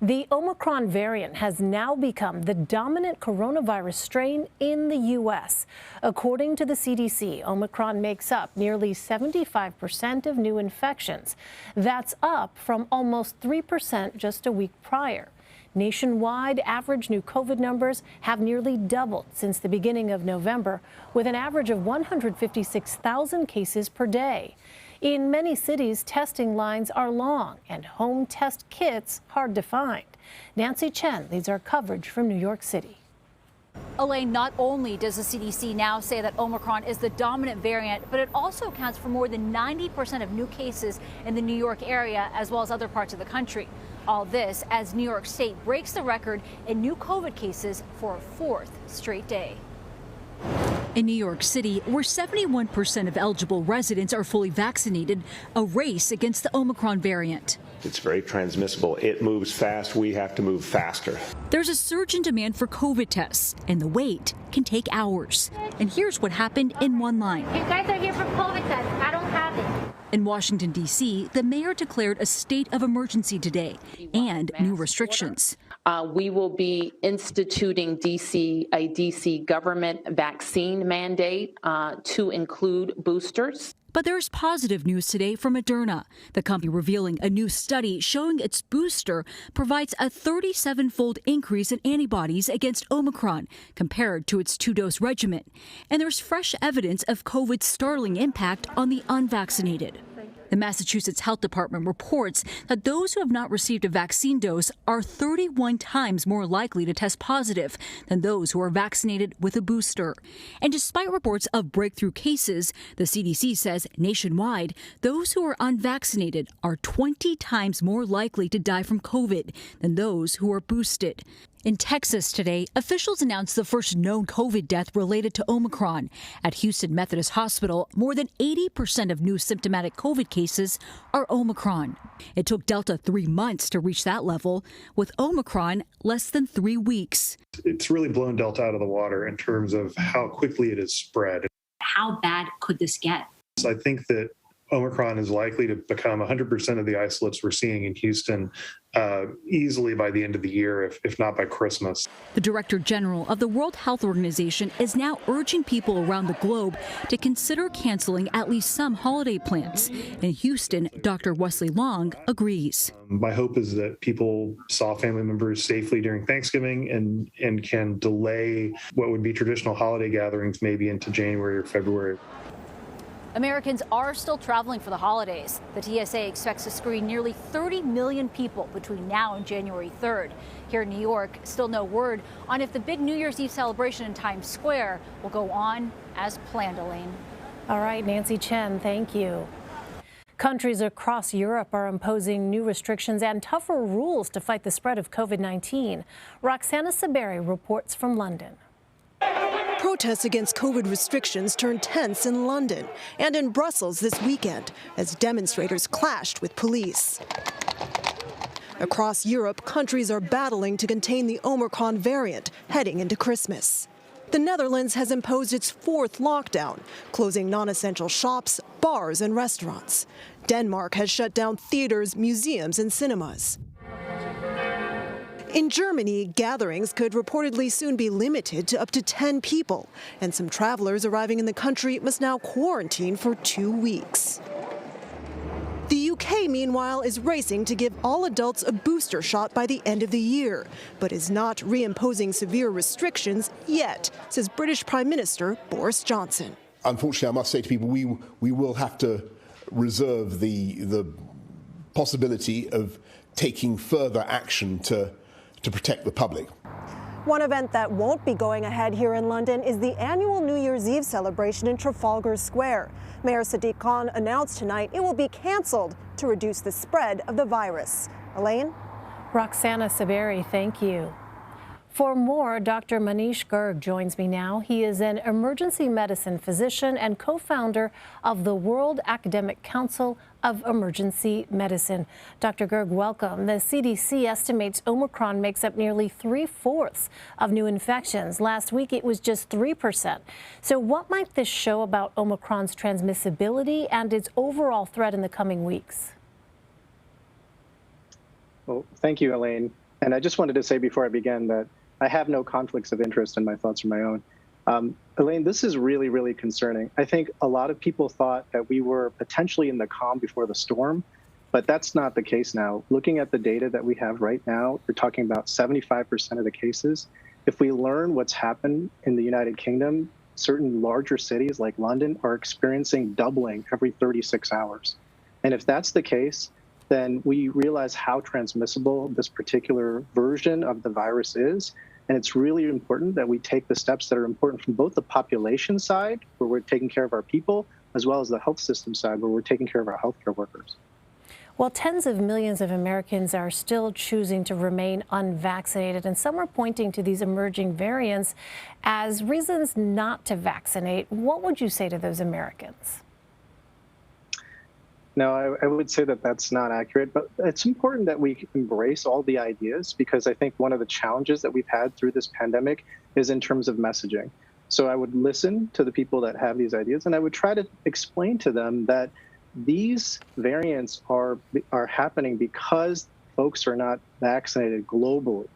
The Omicron variant has now become the dominant coronavirus strain in the U.S. According to the CDC, Omicron makes up nearly 75% of new infections. That's up from almost 3% just a week prior. Nationwide, average new COVID numbers have nearly doubled since the beginning of November, with an average of 156,000 cases per day. In many cities, testing lines are long and home test kits hard to find. Nancy Chen leads our coverage from New York City. Elaine, not only does the CDC now say that Omicron is the dominant variant, but it also accounts for more than 90% of new cases in the New York area, as well as other parts of the country. All this as New York State breaks the record in new COVID cases for a fourth straight day. In New York City, where 71% of eligible residents are fully vaccinated, a race against the Omicron variant. It's very transmissible. It moves fast. We have to move faster. There's a surge in demand for COVID tests, and the wait can take hours. And here's what happened in one line. You guys are here for COVID tests. I don't have it. In Washington, D.C., the mayor declared a state of emergency today and new restrictions. We will be instituting a D.C. government vaccine mandate to include boosters. But there's positive news today from Moderna, the company revealing a new study showing its booster provides a 37-fold increase in antibodies against Omicron compared to its two-dose regimen. And there's fresh evidence of COVID's startling impact on the unvaccinated. The Massachusetts Health Department reports that those who have not received a vaccine dose are 31 times more likely to test positive than those who are vaccinated with a booster. And despite reports of breakthrough cases, the CDC says nationwide, those who are unvaccinated are 20 times more likely to die from COVID than those who are boosted. In Texas today, officials announced the first known COVID death related to Omicron. At Houston Methodist Hospital, more than 80% of new symptomatic COVID cases are Omicron. It took Delta 3 months to reach that level, with Omicron less than 3 weeks. It's really blown Delta out of the water in terms of how quickly it has spread. How bad could this get? So I think that Omicron is likely to become 100% of the isolates we're seeing in Houston easily by the end of the year, if not by Christmas. The Director General of the World Health Organization is now urging people around the globe to consider canceling at least some holiday plans. In Houston, Dr. Wesley Long agrees. My hope is that people saw family members safely during Thanksgiving and can delay what would be traditional holiday gatherings maybe into January or February. Americans are still traveling for the holidays. The TSA expects to screen nearly 30 million people between now and January 3rd. Here in New York, still no word on if the big New Year's Eve celebration in Times Square will go on as planned, Elaine. All right, Nancy Chen, thank you. Countries across Europe are imposing new restrictions and tougher rules to fight the spread of COVID-19. Roxana Saberi reports from London. Protests against COVID restrictions turned tense in London and in Brussels this weekend as demonstrators clashed with police. Across Europe, countries are battling to contain the Omicron variant heading into Christmas. The Netherlands has imposed its fourth lockdown, closing non-essential shops, bars, and restaurants. Denmark has shut down theaters, museums, and cinemas. In Germany, gatherings could reportedly soon be limited to up to 10 people, and some travelers arriving in the country must now quarantine for 2 weeks. The UK, meanwhile, is racing to give all adults a booster shot by the end of the year, but is not reimposing severe restrictions yet, says British Prime Minister Boris Johnson. Unfortunately, I must say to people, we will have to reserve the possibility of taking further action to protect the public. One event that won't be going ahead here in London is the annual New Year's Eve celebration in Trafalgar Square. Mayor Sadiq Khan announced tonight it will be canceled to reduce the spread of the virus. Elaine? Roxana Saberi, thank you. For more, Dr. Manish Gerg joins me now. He is an emergency medicine physician and co-founder of the World Academic Council of Emergency Medicine. Dr. Gerg, welcome. The CDC estimates Omicron makes up nearly 3/4 of new infections. Last week, it was just 3%. So what might this show about Omicron's transmissibility and its overall threat in the coming weeks? Well, thank you, Elaine. And I just wanted to say before I begin that I have no conflicts of interest, and my thoughts are my own. Elaine, this is really, really concerning. I think a lot of people thought that we were potentially in the calm before the storm, but that's not the case now. Looking at the data that we have right now, we're talking about 75% of the cases. If we learn what's happened in the United Kingdom, certain larger cities like London are experiencing doubling every 36 hours. And if that's the case, then we realize how transmissible this particular version of the virus is. And it's really important that we take the steps that are important from both the population side, where we're taking care of our people, as well as the health system side, where we're taking care of our healthcare workers. Well, tens of millions of Americans are still choosing to remain unvaccinated, and some are pointing to these emerging variants as reasons not to vaccinate. What would you say to those Americans? No, I would say that that's not accurate, but it's important that we embrace all the ideas, because I think one of the challenges that we've had through this pandemic is in terms of messaging. So I would listen to the people that have these ideas, and I would try to explain to them that these variants are happening because folks are not vaccinated globally.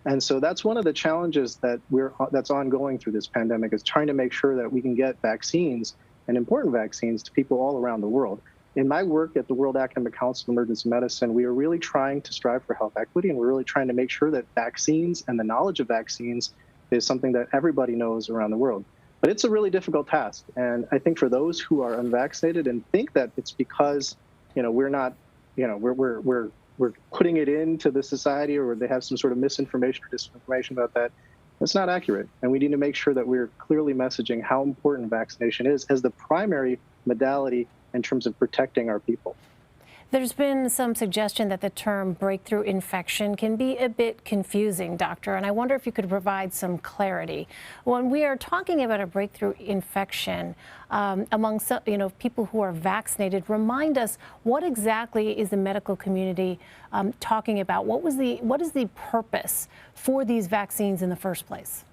And so that's one of the challenges that's ongoing through this pandemic, is trying to make sure that we can get vaccines, and important vaccines, to people all around the world. In my work at the World Academic Council of Emergency Medicine, we are really trying to strive for health equity, and we're really trying to make sure that vaccines and the knowledge of vaccines is something that everybody knows around the world. But it's a really difficult task. And I think for those who are unvaccinated and think that it's because, we're not, we're putting it into the society, or they have some sort of misinformation or disinformation about that, that's not accurate. And we need to make sure that we're clearly messaging how important vaccination is as the primary modality in terms of protecting our people. There's been some suggestion that the term breakthrough infection can be a bit confusing, doctor, and I wonder if you could provide some clarity. When we are talking about a breakthrough infection among people who are vaccinated, remind us, what exactly is the medical community talking about? What is the purpose for these vaccines in the first place?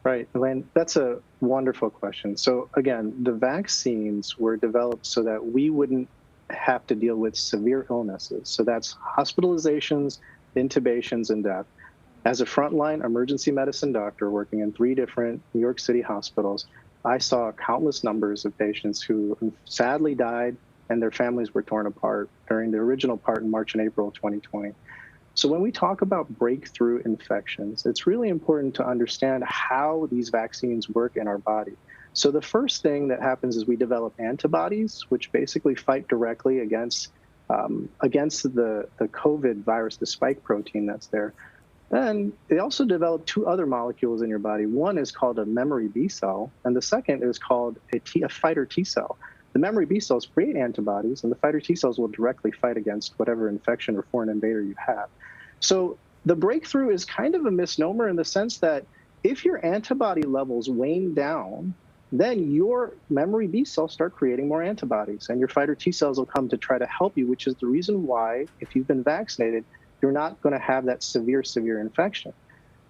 Right, Elaine, that's a wonderful question. So again, the vaccines were developed so that we wouldn't have to deal with severe illnesses. So that's hospitalizations, intubations, and death. As a frontline emergency medicine doctor working in 3 different New York City hospitals, I saw countless numbers of patients who sadly died and their families were torn apart during the original part in March and April of 2020. So when we talk about breakthrough infections, it's really important to understand how these vaccines work in our body. So the first thing that happens is we develop antibodies, which basically fight directly against the COVID virus, the spike protein that's there. Then they also develop 2 other molecules in your body. One is called a memory B cell, and the second is called a fighter T cell. The memory B cells create antibodies, and the fighter T cells will directly fight against whatever infection or foreign invader you have. So the breakthrough is kind of a misnomer in the sense that if your antibody levels wane down, then your memory B cells start creating more antibodies, and your fighter T cells will come to try to help you, which is the reason why, if you've been vaccinated, you're not going to have that severe infection.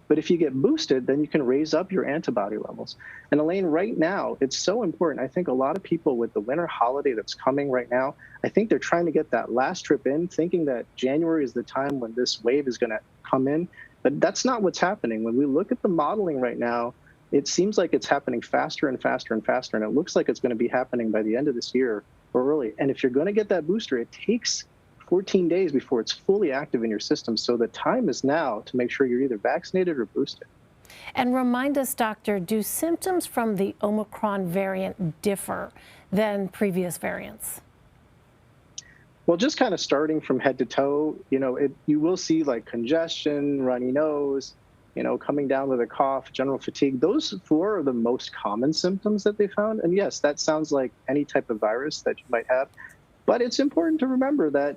But if you get boosted, then you can raise up your antibody levels. And Elaine, right now, it's so important. I think a lot of people with the winter holiday that's coming right now, I think they're trying to get that last trip in, thinking that January is the time when this wave is going to come in. But that's not what's happening. When we look at the modeling right now, it seems like it's happening faster and faster and faster. And it looks like it's going to be happening by the end of this year or early. And if you're going to get that booster, it takes 14 days before it's fully active in your system. So the time is now to make sure you're either vaccinated or boosted. And remind us, doctor, do symptoms from the Omicron variant differ than previous variants? Well, just kind of starting from head to toe, you will see like congestion, runny nose, coming down with a cough, general fatigue. Those 4 are the most common symptoms that they found. And yes, that sounds like any type of virus that you might have. But it's important to remember that,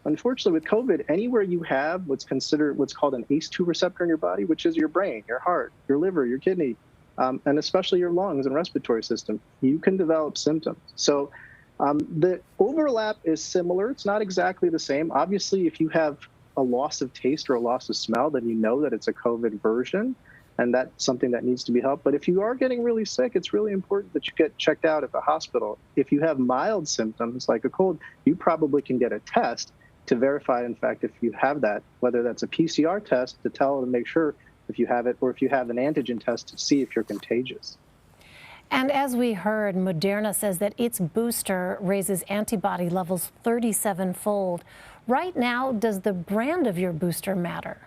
unfortunately, with COVID, anywhere you have what's called an ACE2 receptor in your body, which is your brain, your heart, your liver, your kidney, and especially your lungs and respiratory system, you can develop symptoms. So the overlap is similar. It's not exactly the same. Obviously, if you have a loss of taste or a loss of smell, then you know that it's a COVID version, and that's something that needs to be helped. But if you are getting really sick, it's really important that you get checked out at the hospital. If you have mild symptoms like a cold, you probably can get a test to verify, in fact, if you have that, whether that's a PCR test to tell and make sure if you have it, or if you have an antigen test to see if you're contagious. And as we heard, Moderna says that its booster raises antibody levels 37-fold. Right now, does the brand of your booster matter?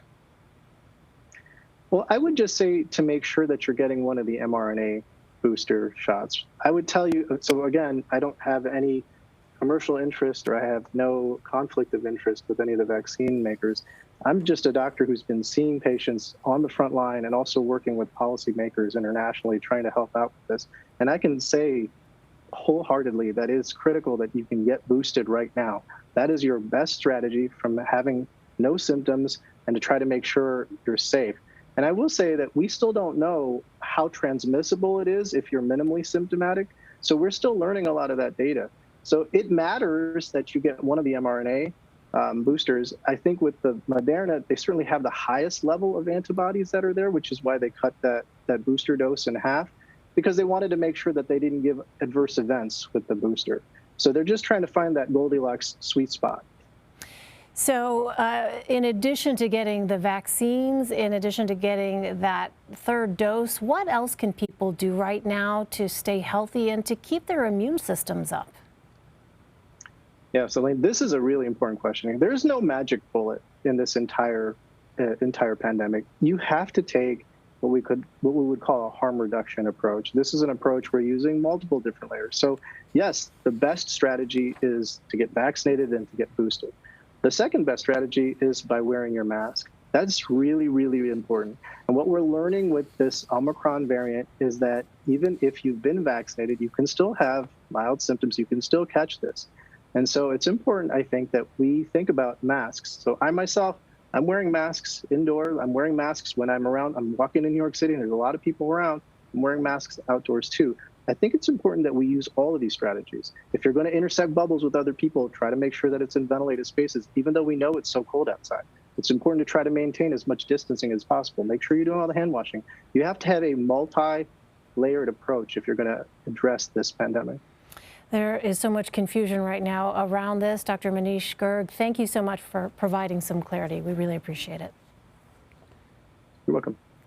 Well, I would just say to make sure that you're getting one of the mRNA booster shots. I would tell you, so again, I don't have any commercial interest, or I have no conflict of interest with any of the vaccine makers. I'm just a doctor who's been seeing patients on the front line and also working with policymakers internationally trying to help out with this. And I can say wholeheartedly that it's critical that you can get boosted right now. That is your best strategy from having no symptoms and to try to make sure you're safe. And I will say that we still don't know how transmissible it is if you're minimally symptomatic. So we're still learning a lot of that data. So it matters that you get one of the mRNA boosters. I think with the Moderna, they certainly have the highest level of antibodies that are there, which is why they cut that booster dose in half, because they wanted to make sure that they didn't give adverse events with the booster. So they're just trying to find that Goldilocks sweet spot. So in addition to getting the vaccines, in addition to getting that third dose, what else can people do right now to stay healthy and to keep their immune systems up? Yeah, so Elaine, this is a really important question. There's no magic bullet in this entire pandemic. You have to take what we would call a harm reduction approach. This is an approach we're using multiple different layers. So yes, the best strategy is to get vaccinated and to get boosted. The second best strategy is by wearing your mask. That's really, really important. And what we're learning with this Omicron variant is that even if you've been vaccinated, you can still have mild symptoms. You can still catch this. And so it's important, I think, that we think about masks. So I myself, I'm wearing masks indoors. I'm wearing masks when I'm around. I'm walking in New York City and there's a lot of people around. I'm wearing masks outdoors too. I think it's important that we use all of these strategies. If you're going to intersect bubbles with other people, try to make sure that it's in ventilated spaces, even though we know it's so cold outside. It's important to try to maintain as much distancing as possible. Make sure you're doing all the hand washing. You have to have a multi-layered approach if you're going to address this pandemic. There is so much confusion right now around this. Dr. Manish Gerg, thank you so much for providing some clarity. We really appreciate it. You're welcome.